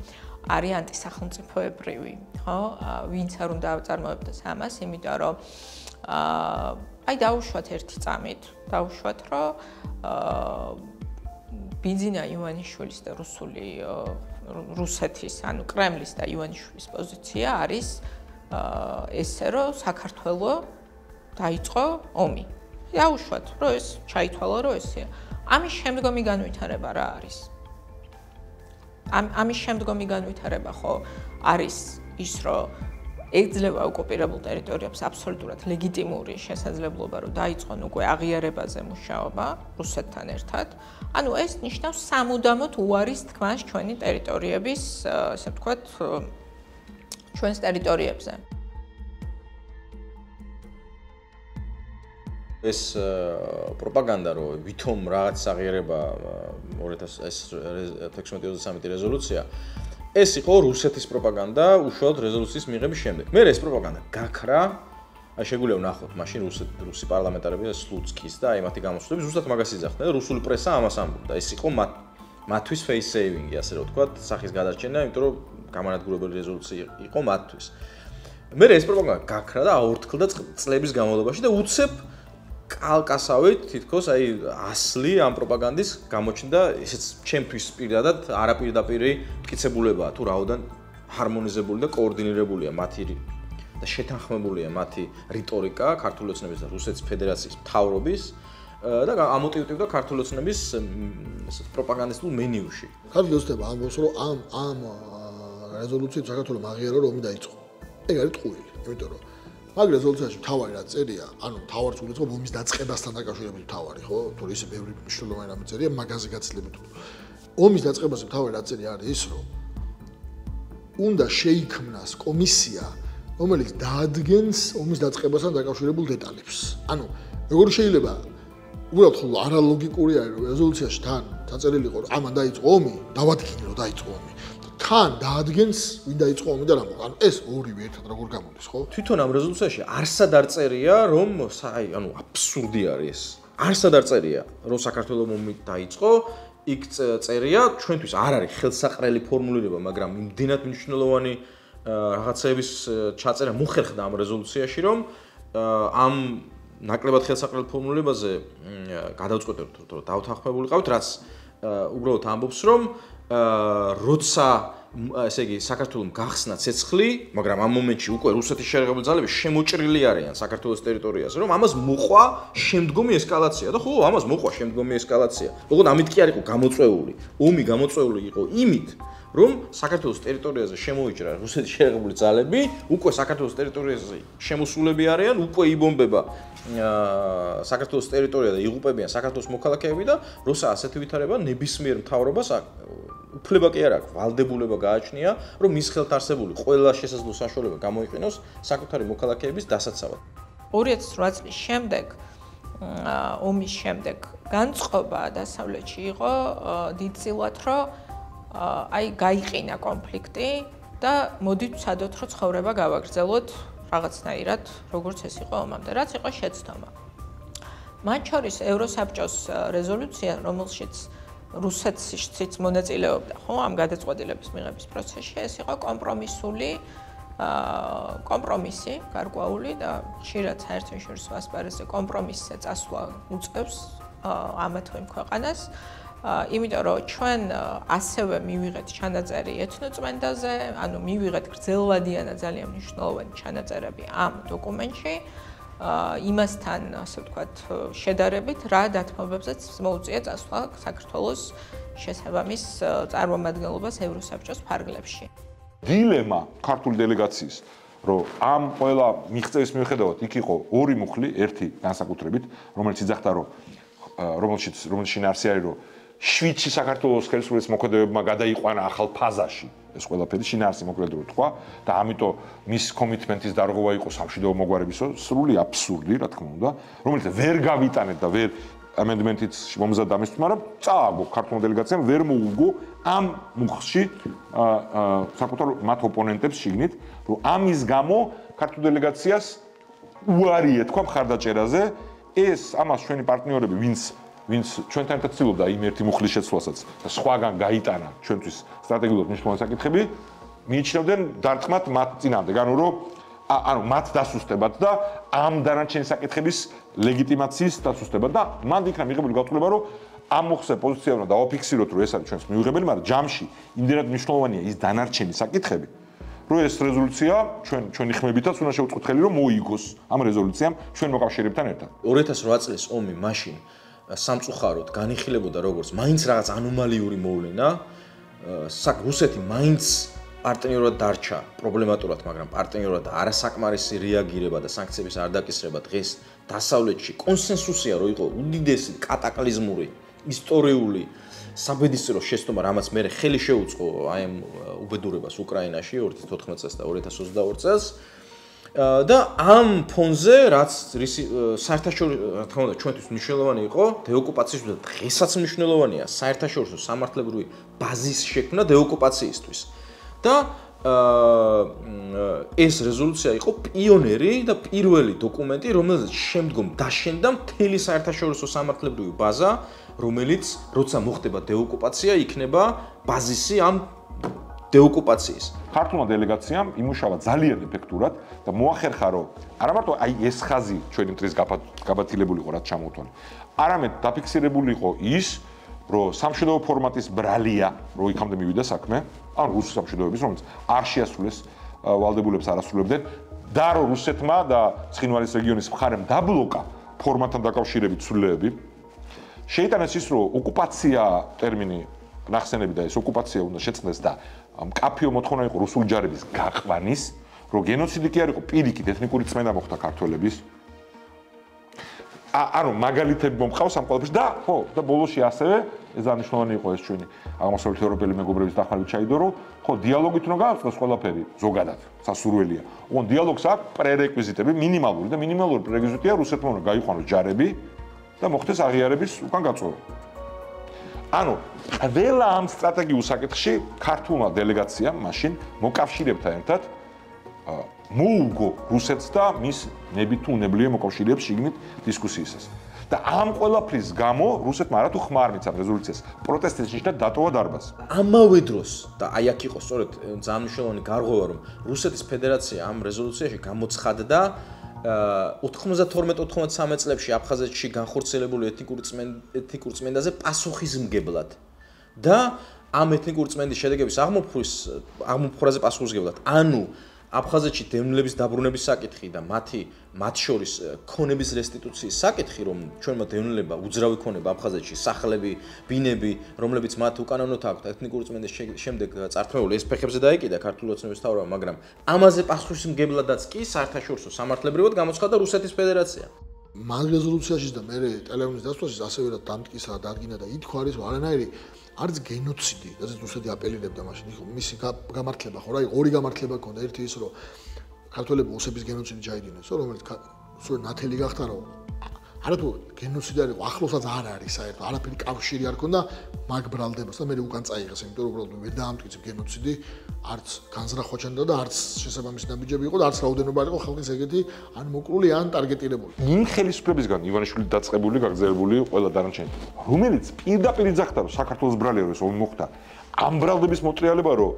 არის ანტისახელმწიფოებრივი, ხო? ვინც არ უნდა აწარმოებდეს ამას, იმიტომ რომ აი დაუშვათ ერთი წამით, დაუშვათ რომ ბინძინა ივანიშვილის და რუსეთის, ანუ კრემლის და ივანიშვილის პოზიცია არის ესე რომ საქართველოს დაიწყო ომი. დაუშვათ რომ ეს ჩაითვალა რომ ესეა. ამის შემდგომი განვითარება რა არის? ამის შემდგომი განვითარება ხო არის ის რომ ეძლევა ოკუპირებულ ტერიტორიებს აბსოლუტურად ლეგიტიმური შესაძლებლობა რომ დაიწყონ უკვე აღიარებაზე მუშაობა რუსეთთან ერთად. ანუ ეს ნიშნავს სამუდამოდ უარის თქმას ჩვენი ტერიტორიების, ასე ვთქვათ, ჩვენს ტერიტორიებზე. ეს პროპაგანდა რომ ვითომ რაღაც აღიარება 2016-23 რეზოლუცია ეს იყო რუსეთის პროპაგანდა უშუალოდ რეზოლუციის მიღების შემდეგ. მე ეს პროპაგანდა გაქრა, აი შეგვიძლია ვნახოთ მაშინ რუსი პარლამენტარები სლუცკის და აი მათი გამოსვლები ზუსტად მაგას იძახდნენ და რუსული პრესა ამას ამბობდა. ეს იყო მათთვის face saving-ი, ასე რომ ვთქვათ, სახის გადარჩენა, იმიტომ რომ გამანადგურებელი რეზოლუცია იყო მათთვის. მე ეს პროპაგანდა გაქრა და აორთქლდა წლების განმავლობაში და უცებ კალკასავით თითქოს აი ასლი ამ პროპაგანდის გამოჩნდა ესეც ჩემთვის პირადად არაპირდაპირი მტკიცებულებაა თუ რაოდან ჰარმონიზებული და კოორდინირებულია მათი და შეთანხმებულია მათი რიტორიკა ქართული ოცნების და რუსეთის ფედერაციის მთავრობის და ამოტივტივდა ქართული ოცნების პროპაგანდისტულ მენიუში. ქართული ოცნება ამბობს რომ ამ რეზოლუციით საქართველოს აღიარა რომ ომი დაიწყო. ეგ არის ტყუილი, იმიტომ რომ მაგ რეზოლუციაში თავარი რა წერია, ანუ თავარს უძღვება ომის დაწყებასთან დაკავშირებით თავარი, ხო? თუ ისე ბევრი მნიშვნელოვანი რამე წერია მაგაზე გაცილებით. ომის დაწყებაზე თავარი რა წერია არის ის, რომ უნდა შეიქმნას კომისია, რომელიც დაადგენს ომის დაწყებასთან დაკავშირებულ დეტალებს. ანუ როგორ შეიძლება უბრალოდ ხოლმე არალოგიკური არის, რომ რეზოლუციაში თან დაწერილი იყო, რომ ამან დაიწყო ომი, დავადგინე რომ დაიწყო ომი. თან დაადგენს ვინ დაიწყო ომი და რა მოყვა. ანუ ეს ორივე ერთად როგორ გამოდის, ხო? თვითონ ამ რეზოლუციაში არსად არ წერია, რომ აი, ანუ აბსურდი არის ეს. არსად არ წერია, რომ საქართველოს ომი დაიწყო, იქ წერია, ჩვენთვის არ არის ხელსაყრელი ფორმულირება, მაგრამ იმდენად მნიშვნელოვანი რაღაცეების ჩაწერა მოხერხდა ამ რეზოლუციაში, რომ ამ ნაკლებად ხელსაყრელ ფორმულირებაზე გადავწყვეტეთ, რომ დავთანხმებულიყავთ, რაც უბრალოდ ამბობს, რომ როცა ესე იგი საქართველოს გახსნა ცეცხლი, მაგრამ ამ მომენტში უკვე რუსეთის შეერაღებული ძალები შემოჭრილი არიან საქართველოს ტერიტორიაზე, რომ ამას მოყვა შემდგომი ესკალაცია და ხო, ამას მოყვა შემდგომი ესკალაცია. ოღონდ ამით კი არ იყო გამოწვეული. ომი გამოწვეული იყო იმით, რომ საქართველოს ტერიტორიაზე შემოიჭრა რუსეთის შეერაღებული ძალები, უკვე საქართველოს ტერიტორიაზე შემოსულები არიან, უკვე იბომბება საქართველოს ტერიტორია და იღუპებიან საქართველოს მოქალაქეები და როცა ასეთი ვითარება ნებისმიერ მთავრობას უფლება კი არ აქვს, ვალდებულება გააჩნია, რომ მის ხელთ არსებული ყველა შესაძლო საშუალება გამოიყენოს საკუთარი მოქალაქეების დასაცავად. 2008 წლის შემდეგ ომის შემდეგ განწყობა დასავლეთში იყო დიდწილად, რომ აი გაიყინა კონფლიქტი და მოდით ვცადოთ, რომ ცხოვრება გავაგრძელოთ რაღაცნაირად, როგორც ეს იყო ომამდე, რაც იყო შეცდომა. მათ შორის ევროსაბჭოს რეზოლუცია, რომელშიც რუსეთშიც მონაწილეობდა, ხო, ამ გადაწყვეტილების მიღების პროცესში, ეს იყო კომპრომისი, გარკვეული და ხშირად საერთო შორის ასპარეზზე კომპრომისზე წასვლა უწევს ამა თუ იმ ქვეყანას. იმიტომ რომ ჩვენ ასევე მივიღეთ ჩანაწერი ეთნოწმენდაზე, ანუ მივიღეთ გრძელვადიან და ძალიან მნიშვნელოვანი ჩანაწერები ამ დოკუმენტში, იმასთან, ასე ვთქვათ, შედარებით, რა დათმობებზეც მოუწია წასვლა საქართველოს შესაბამის წარმომადგენლობას ევროსაბჭოს ფარგლებში. დილემა ქართული დელეგაციის, რომ ამ ყველა მიღწევის მიუხედავად იქ იყო ორი მუხლი, ერთი განსაკუთრებით, რომელიც იძახდა, რომ რომელშიც შინაარსი არის, რომ შვიდში საქართველოს ხელისუფლების მოქმედებებმა გადაიყვანა ახალ ფაზაში ეს ყველაფერი შინაარსი მოკლედ რო თქვა და ამიტომ მის კომიტმენტის დარღვევა იყო სამშვიდობო მოგვარების სრული აბსურდი, რა თქმა უნდა, რომელიც ვერ გავიტანეთ და ვერ ამენდმენტიც მომზადდა ამის თქმა, რომ წააგო ქართულმა დელეგაციამ ვერ მოუგო ამ მუხლში საკუთარ მათ ოპონენტებს შიგნით, რომ ამის გამო ქართულ დელეგაციას უარი ეთქვა მხარდაჭერაზე, ეს ამას ჩვენი პარტნიორები, ვინც ჩვენთან ერთად ცდილობდა იმ ერთი მუხლის შეცვლასაც და სხვაგან გაიტანა ჩვენთვის სტრატეგიულად მნიშვნელოვანი საკითხები, მიიჩნევდნენ დარტყმად მათ წინააღმდეგ, ანუ მათ დასუსტებად და ამ დანარჩენი საკითხების ლეგიტიმაციის დასუსტებად და მან იქნა მიღებული გათვლება, რომ ამ მოხსე პოზიცია უნდა დააფიქსიროთ, რომ ეს არის ჩვენს მიუღებელი, მაგრამ ჯამში იმდენად მნიშვნელოვანია ის დანარჩენი საკითხები, რომ ეს რეზოლუცია ჩვენი ხმებითაც უნდა შევწყვეტ ხელი, რომ მოიგოს ამ რეზოლუციამ ჩვენ მოკავშირეებთან ერთად. 2008 წლის ომი მაშინ სამწუხაროდ განიხილებოდა როგორც მაინც რაღაც ანომალიური მოვლენა, რუსეთი მაინც პარტნიორად დარჩა პრობლემატურად, მაგრამ პარტნიორად არასაკმარისი რეაგირება და სანქციების არ დაკისრება დღეს დასავლეთში კონსენსუსია რო იყო უდიდესი კატაკლიზმური ისტორიული საბედისწერო შეცდომა, რამაც მე ხელი შეუწყო აი ამ უბედურებას უკრაინაში 2014 წელს და 2022 წელს და ამ ფონზე რაც საერთაშორისო რა თქმა უნდა ჩვენთვის მნიშვნელოვანი იყო დეოკუპაციისთვის და დღესაც მნიშვნელოვანია საერთაშორისო სამართლებრივი ბაზის შექმნა დეოკუპაციისთვის. და ეს რეზოლუცია იყო პიონერი და პირველი დოკუმენტი, რომელზეც შემდგომ დაშენდა მთელი საერთაშორისო სამართლებრივი ბაზა, რომელიც როცა მოხდება დეოკუპაცია, იქნება ბაზისი ამ დეოკუპაციის. ქართულმა დელეგაციამ იმუშავა ძალიან ეფექტურად და მოახერხა, რომ არა მარტო აი ეს ხაზი ჩვენი მტრის გაბათილებული იყო, რაც ჩამოვთვალე, არამედ დაფიქსირებული იყო ის, რომ სამშვიდობო ფორმატის ბრალია, რომ იქამდე მივიდა საქმე, ანუ რუსი სამშვიდობოების, რომელიც არ შეასრულეს ვალდებულებს არ ასრულებდნენ და რომ რუსეთმა და ცხინვალის რეგიონის მხარემ დაბლოკა ფორმატთან დაკავშირებით ცვლილებები. შეიტანეს ის, რომ ოკუპაცია ტერმინი ნახსენები და ეს ოკუპაცია უნდა შეწყდეს და მკაფიო მოთხოვნა იყო რუსული ჯარების გაყვანის, რომ გენოციდი კი არ იყო პირიქით ეთნიკური წმენდა მოხდა ქართველების. ანუ მაგალითები მომყავს ამ ყველაფერში და ხო და ბოლოში ასევე ეს მნიშვნელოვანი იყო ეს ჩვენი აღმოსავლეთ ევროპელი მეგობრების დახმარებით ჩაიდო რომ ხო დიალოგით უნდა გააწყოს ყველაფერი ზოგადად სასურველია. ოღონდ დიალოგს აქვს პრერეკვიზიტები მინიმალური და მინიმალური პრერეკვიზიტია რუსეთმა უნდა გაიყვანოს ჯარები და მოხდეს აღიარების უკან გაწვევა. ანუ ყველა ამ სტრატეგიულ საკითხში ქართულმა დელეგაციამ მაშინ მოკავშირეებთან ერთად მოუგო რუსეთს და მის ნებით თუ უნებლიე მოკავშირეებს შიგნით დისკუსიისას. და ამ ყველაფრის გამო რუსეთმა არათუ ხმარ მიცამ რეზოლუციას პროტესტის ნიშნად დატოვა დარბაზი. ამავე დროს და აი აქ იყო სწორედ ძალიან მნიშვნელოვანი გარღვევა, რომ რუსეთის ფედერაცია ამ რეზოლუციაში გამოცხადდა 92-93 წლებში აფხაზეთში განხორციელებული ეთნიკურ წმენდაზე პასუხისმგებლად და ამ ეთნიკური წმენდის შედეგების აღმოფხვრაზე პასუხისმგებლად. ანუ აფხაზეთში დევნილების დაბრუნების საკითხი და მათ შორის ქონების რესტიტუციის საკითხი, რომ ჩვენმა დევნილებმა უძრავი ქონება აფხაზეთში, სახლები, ბინები, რომლებიც მათ უკანონოდ აქვთ ეთნიკური წმენდის შემდეგ წართმეული, ეს ფეხებზე დაიკიდა ქართული ოცნების მთავრობა, მაგრამ ამაზე პასუხისმგებლადაც კი საერთაშორისო სამართლებრივად გამოცხადდა რუსეთის ფედერაცია. მაგ რეზოლუციაში და მე ტელეფონის დასვლაში ასევე რა დამტკისა და დადგინა და ითქვა არის, რომ არანაირი არც გენოციდი, რაზეც რუსეთი აპელირებდა მაშინ, იყო მისი გამართლება ხო რა, ორი გამართლება ჰქონდა, ერთი ის, რომ ქართველები ოსების გენოციდი ჩაიდინეს, რომელიც სულ ნათელი გახდა, რომ არათუ გენოციდი არ იყო, ახლოსაც არ არის საერთოდ, არაფერი კავშირი არ ჰქონდა მაგ ბრალდებას და მე უკან წაიღეს, იმიტომ რომ უბრალოდ ვერ დაამტკიცებ გენოციდი, არც განზრახვა ჩანდა და არც შესაბამისი ნაბიჯები იყო და არც რაოდენობა არ იყო ხალხის ეგეთი ან მოკლული ან ტარგეტირებული. იმ ხელისუფლებისგან ივანიშვილი დაწყებული, გაგრძელებული ყველა დანარჩენი, რომელიც პირდაპირ იძახდა, რომ საქართველოს ბრალია რომ ეს ომი მოხდა, ამ ბრალდების მოტრიალება, რომ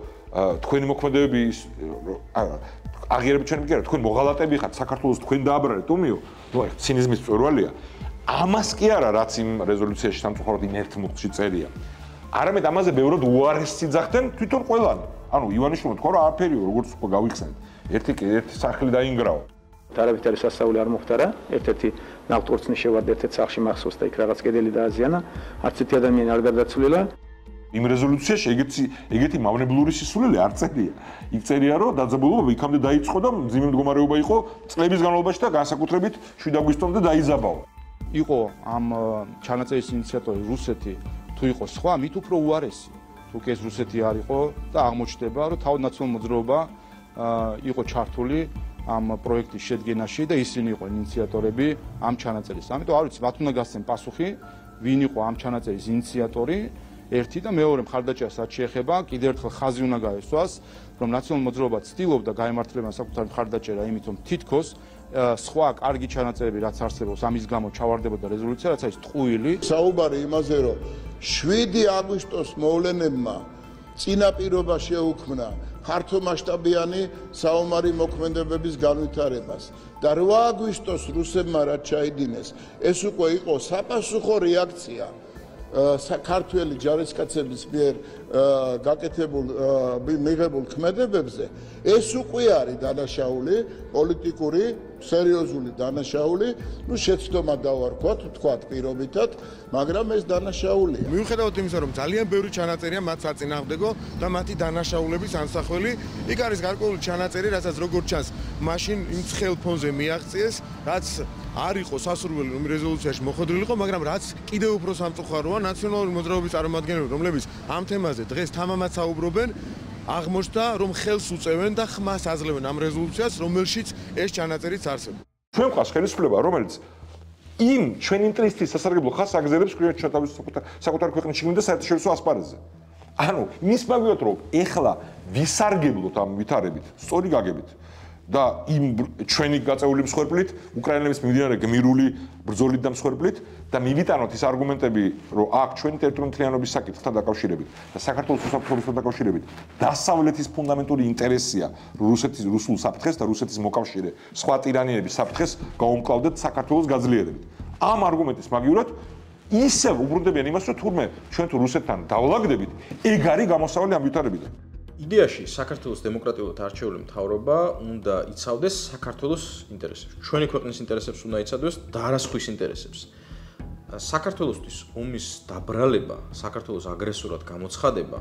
თქვენი მოქმედებები აღიარებით ჩვენ მიგერა, თქვენ მოღალატები ხართ, საქართველოს თქვენ დააბრალეთ ომიო, ნუ აი ცინიზმის წვერვალია. ამას კი არა, რაც იმ რეზოლუციაში სამწუხაროდ იმ ერთ მუხლში წერია. არამედ ამაზე ბევრად უარესს იძახდნენ თვითონ ყველანი. ანუ ივანიშვილმა თქვა, რომ არაფერიო, როგორც უკვე გავიხსენეთ. ერთი სახლი დაინგრავა. დაravit არის სასწაული არ მოხდა რა. ერთ-ერთი ნავთორცნის შევარდა ერთ-ერთ სახლში მახსოვს და იქ რაღაც კედელი დააზიანა. არც ერთი ადამიანი არ გარდაცვლილა. იმ რეზოლუციაში ეგეთი მავნებლური სისულელე არ წერია. იქ წერია, რომ დაძაბულობა იქამდე დაიწყო და მძიმე მდგომარეობა იყო წლების განმავლობაში და განსაკუთრებით 7 აგვისტომდე დაიზაბავა. იყო ამ ჩანაწერის ინიციატორი რუსეთი, თუ იყო სხვა, მით უფრო უარესი. თუ კი ეს რუსეთი არ იყო და აღმოჩნდება, რომ თავდაცვალ მოძრაობა იყო ჩართული ამ პროექტის შედგენაში და ისინი იყვნენ ინიციატორები ამ ჩანაწერის. ამიტომ არ ვიცი, მათ უნდა გასცენ პასუხი, ვინ იყო ამ ჩანაწერის ინიციატორი, ერთი და მეორე მხარდაჭერას რაც შეეხება, კიდევ ერთხელ ხაზი უნდა გაესვას, რომ ნაციონალური მოძრაობა ცდილობდა გაემართლება საკუთარი მხარდაჭერა იმით, რომ თითქოს სხვა კარგი ჩანაწერები რაც არსებობს, ამის გამო ჩავარდებოდა რეზოლუცია, რაც არის ტყუილი. საუბარი იმაზე, რომ 7 აგვისტოს მოვლენებმა წინაპირობა შეუქმნა ხართომასშტაბიანი საომარი მოქმედებების განვითარებას და 8 აგვისტოს რუსებმა რაც ჩაიდინეს, ეს უკვე იყო საპასუხო რეაქცია საქართველოს ჯარისკაცების მიერ გაკეთებულ მიღებულ ქმედებებზე. ეს უკვე არის დანაშაული, პოლიტიკური, სერიოზული დანაშაული, შეცდომა დავარქვათ, თქვათ პირობითად, მაგრამ ეს დანაშაულია. მიუხედავად იმისა, რომ ძალიან ბევრი ჩანაწერია მათ საწინააღმდეგო და მათი დანაშაულების ანსახველი, იქ არის გარკვეული ჩანაწერი, რასაც როგორც ჩანს, მაშინ იმ ცხელ ფონზე მიაღწიეს, რაც არ იყო სასურველი რომ რეზოლუციაში მოხვედრილიყო, მაგრამ რაც კიდევ უფრო სამწუხაროა, ნაციონალური მოძრაობის წარმომადგენლები, რომლებიც ამ თემაზე დღეს თამამად საუბრობენ, აღმოჩნდა, რომ ხელს უწევენ და ხმას აძლევენ ამ რეზოლუციას, რომელშიც ეს ჩანაწერიც არსებობს. ჩვენ ყავს ხელისუფლება, რომელიც იმ ჩვენ ინტერესის სასარგებლო ხაზს აგზელებს ჩვენ თავის საკუთარ ქვეყნის შიგნით და საერთაშორისო ასპარეზზე. ანუ იმის მაგივრად რომ ეხლა ვისარგებლოთ ამ ვითარებით, სწორი გაგებით და იმ ჩვენი გაწეული მსხვერპლით, უკრაინელების მიმდინარე გმირული ბრძოლით და მსხვერპლით და მივიტანოთ ის არგუმენტები, რომ აქ ჩვენი ტერიტორიულობის საკითხთან დაკავშირებით და საქართველოს უსაფრთხოებასთან დაკავშირებით დასავლეთის ფუნდამენტური ინტერესია რუსულ საფრთხეს და რუსეთის მოკავშირე სხვა ტირანიების საფრთხეს გაუმკლავდეთ საქართველოს გაძლიერებით. ამ არგუმენტის მაგივრად ისევ უბრუნდებიან იმას, რომ თურმე ჩვენ თუ რუსეთთან დავლაგდებით, ეგ არის გამოსავალი ამ ვითარებიდან. იდეაში საქართველოს დემოკრატიულად არჩეული მთავრობა უნდა იცავდეს საქართველოს ინტერესებს. ჩვენი ქვეყნის ინტერესებს უნდა იცავდეს და არა სხვის ინტერესებს. საქართველოსთვის ომის დაბრალება, საქართველოს აგრესორად გამოცხადება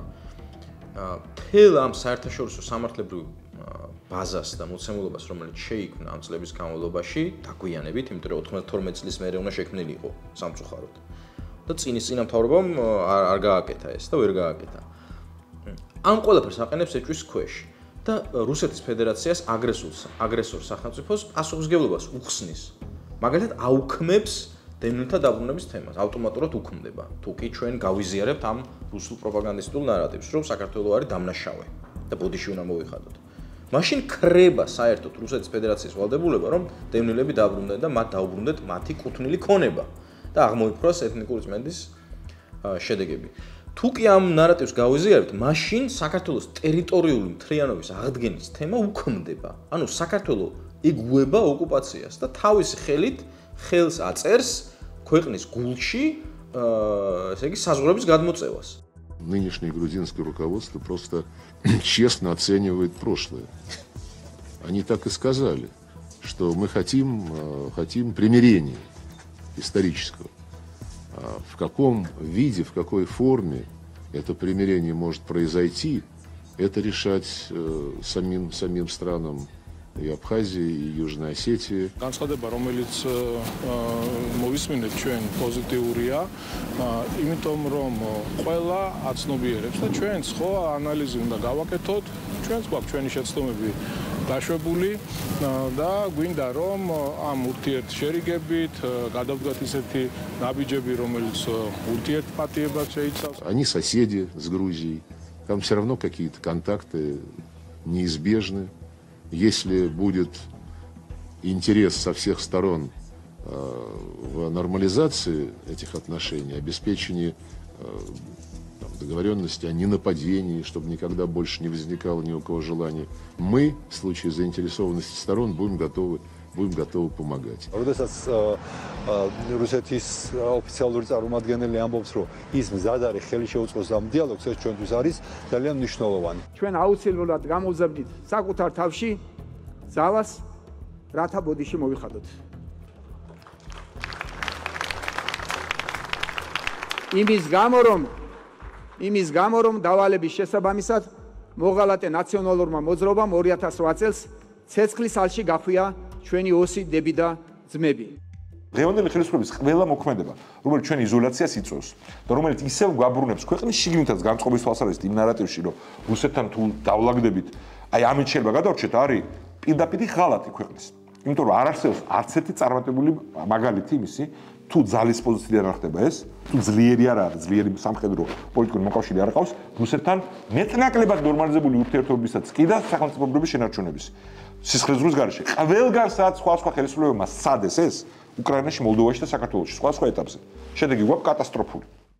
მთელ ამ საერთაშორისო სამართლებრივ ბაზას და მოცემულობას, რომელიც შეიქმნა ამ წლების განმავლობაში, დაგვიანებით, იმიტომ რომ 92 წლის მერე უნდა შექმნილიყო სამწუხაროდ. და წინა მთავრობამ არ გააკეთა ეს და ვერ გააკეთა. ამ ყველაფერს აყენებს ეჭვის ქვეშ და რუსეთის ფედერაციას აგრესორ სახელმწიფოს პასუხისმგებლობას უხსნის. მაგალითად აუქმებს დევნილთა დაბრუნების თემას, ავტომატურად უქმდება. თუ კი ჩვენ გავიზიარებთ ამ რუსულ პროპაგანდისტულ ნარატივს, რომ საქართველო არის დამნაშავე და ბოდიში უნდა მოვიხადოთ. მაშინ ქრება საერთოდ რუსეთის ფედერაციის ვალდებულება, რომ დევნილები დაბრუნდნენ და მათ დაუბრუნდეთ მათი კუთვნილი ქონება და აღმოიფროს ეთნიკური წმენდის შედეგები. თუ კი ამ ნარატივს გავიზიარებთ, მაშინ საქართველოს ტერიტორიული მთლიანობის აღდგენის თემა უქმდება. ანუ საქართველო იგუება ოკუპაციას და თავისი ხელით ხელს აწერს ქვეყნის гулში, ესე იგი, საზღვრების გადმოწევას. Нынешнее грузинское руководство просто честно оценивает прошлое. Они так и сказали, что мы хотим примирения исторического. В каком виде, в какой форме это примирение может произойти, это решать самим странам и Абхазии, и Южной Осетии. განცხადება, რომელიც მოვისმინეთ ჩვენ პოზიტიურია, იმიტომ რომ ყველა აცნობიერებს და ჩვენც ხო ანალიზი უნდა გავაკეთოთ, ჩვენც გვაქვს ჩვენი შეცდომები დაშვებული და გვინდა რომ ამ ურთიერთშერიგებით გადავდგათ ისეთი ნაბიჯები, რომელიც ურთიერთპატიებას შეიცავს. Они соседи с Грузией, там все равно какие-то контакты неизбежны. Если будет интерес со всех сторон в нормализации этих отношений, обеспечении договоренности о ненападении, чтобы никогда больше не возникало ни у кого желания, мы в случае заинтересованности сторон будем готовы помогать. როდესაც რუსეთის ოფიციალური წარმომადგენელი ამბობს, რომ ის მზად არის ხელი შეუწყოს ამ დიალოგს, ეს ჩვენთვის არის ძალიან მნიშვნელოვანი. ჩვენ აუცილებლად გამოვზაბდით საკუთარ თავში ძალას, რათა ბოდიში მოვიხადოთ. იმის გამო რომ დავალების შესაბამისად მოღალატე ნაციონალურმა მოძრაობამ 2008 წელს ცეცხლის ალში გახვია ჩვენი ოსი დები და ძმები. დღევანდელი ხელისუფლების ყველა მოქმედება, რომელიც ჩვენ იზოლაციას იწვევს და რომელიც ისევ გაბრუნებს ქვეყნის შიგნითაც განწყობის თვალსაზრისით იმ ნარატივში, რომ რუსეთთან თუ დავლაგდებით, აი ამით შეიძლება გადავრჩეთ, არის პირდაპირ ღალატი ქვეყნის. იმიტომ რომ არ არსებობს არც ერთი წარმატებული მაგალითი იმისი, თუ ძალის პოზიციიდან არ ხდება ეს, თუ ძლიერი არ არის, ძლიერი სამხედრო პოლიტიკური მოკავშირე არ ყავს, რუსეთთან მეტნაკლებად ნორმალიზებული ურთიერთობებისაც კი და სახელმწიფოების შენარჩუნების. სისხლისღვრის გარეშე ყველგან სადაც სხვა ხელისუფლებებმა სცადეს ეს უკრაინაში, მოლდოვაში და საქართველოში სხვა ეტაპზე. შედეგი გვაქვს კატასტროფული.